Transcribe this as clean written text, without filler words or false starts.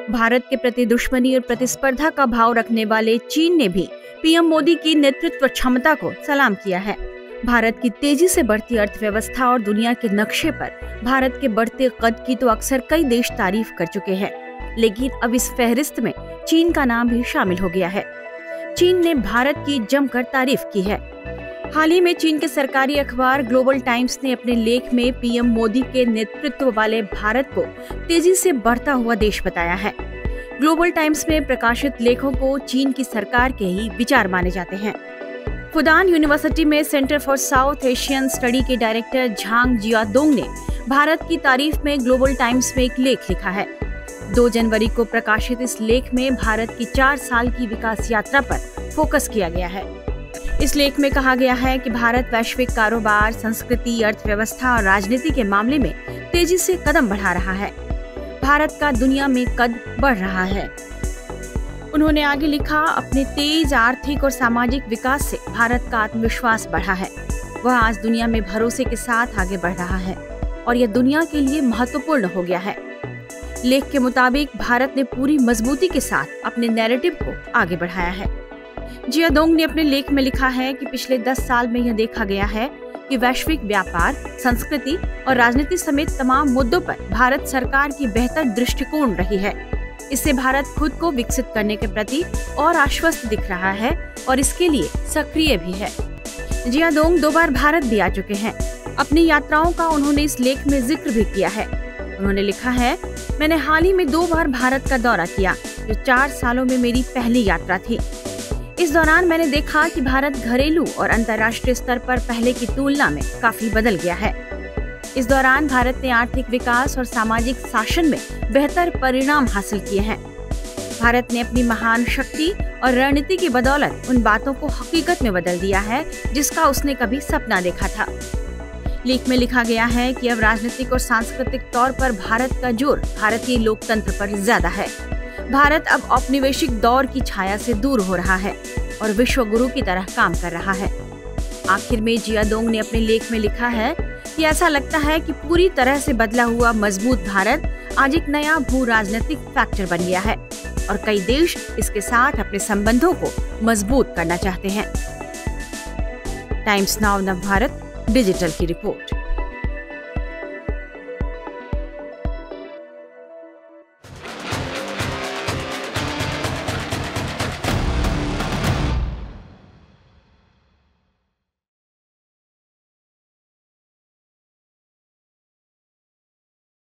भारत के प्रति दुश्मनी और प्रतिस्पर्धा का भाव रखने वाले चीन ने भी पीएम मोदी की नेतृत्व क्षमता को सलाम किया है। भारत की तेजी से बढ़ती अर्थव्यवस्था और दुनिया के नक्शे पर भारत के बढ़ते कद की तो अक्सर कई देश तारीफ कर चुके हैं, लेकिन अब इस फहरिस्त में चीन का नाम भी शामिल हो गया है। चीन ने भारत की जमकर तारीफ की है। हाल ही में चीन के सरकारी अखबार ग्लोबल टाइम्स ने अपने लेख में पीएम मोदी के नेतृत्व वाले भारत को तेजी से बढ़ता हुआ देश बताया है। ग्लोबल टाइम्स में प्रकाशित लेखों को चीन की सरकार के ही विचार माने जाते हैं। फुडान यूनिवर्सिटी में centre for south Asian study के डायरेक्टर झांग जियादोंग ने भारत की तारीफ में ग्लोबल टाइम्स में एक लेख लिखा है। 2 जनवरी को प्रकाशित इस लेख में भारत की 4 साल की विकास यात्रा पर फोकस किया गया है। इस लेख में कहा गया है कि भारत वैश्विक कारोबार, संस्कृति, अर्थव्यवस्था और राजनीति के मामले में तेजी से कदम बढ़ा रहा है। भारत का दुनिया में कद बढ़ रहा है। उन्होंने आगे लिखा, अपने तेज आर्थिक और सामाजिक विकास से भारत का आत्मविश्वास बढ़ा है। वह आज दुनिया में भरोसे के साथ आगे बढ़ रहा है और यह दुनिया के लिए महत्वपूर्ण हो गया है। लेख के मुताबिक भारत ने पूरी मजबूती के साथ अपने नैरेटिव को आगे बढ़ाया है। जियादोंग ने अपने लेख में लिखा है कि पिछले 10 साल में यह देखा गया है कि वैश्विक व्यापार, संस्कृति और राजनीति समेत तमाम मुद्दों पर भारत सरकार की बेहतर दृष्टिकोण रही है। इससे भारत खुद को विकसित करने के प्रति और आश्वस्त दिख रहा है और इसके लिए सक्रिय भी है। जियादोंग 2 बार भारत भी आ चुके हैं। अपनी यात्राओं का उन्होंने इस लेख में जिक्र भी किया है। उन्होंने लिखा है, मैंने हाल ही में 2 बार भारत का दौरा किया, जो 4 सालों में मेरी पहली यात्रा थी। इस दौरान मैंने देखा कि भारत घरेलू और अंतर्राष्ट्रीय स्तर पर पहले की तुलना में काफी बदल गया है। इस दौरान भारत ने आर्थिक विकास और सामाजिक शासन में बेहतर परिणाम हासिल किए हैं। भारत ने अपनी महान शक्ति और रणनीति की बदौलत उन बातों को हकीकत में बदल दिया है जिसका उसने कभी सपना देखा था। लेख में लिखा गया है कि अब राजनीतिक और सांस्कृतिक तौर पर भारत का जोर भारतीय लोकतंत्र पर ज्यादा है। भारत अब औपनिवेशिक दौर की छाया से दूर हो रहा है और विश्व गुरु की तरह काम कर रहा है। आखिर में जियादोंग ने अपने लेख में लिखा है कि ऐसा लगता है कि पूरी तरह से बदला हुआ मजबूत भारत आज एक नया भू राजनीतिक फैक्टर बन गया है और कई देश इसके साथ अपने संबंधों को मजबूत करना चाहते हैं। टाइम्स नाउ नव भारत डिजिटल की रिपोर्ट।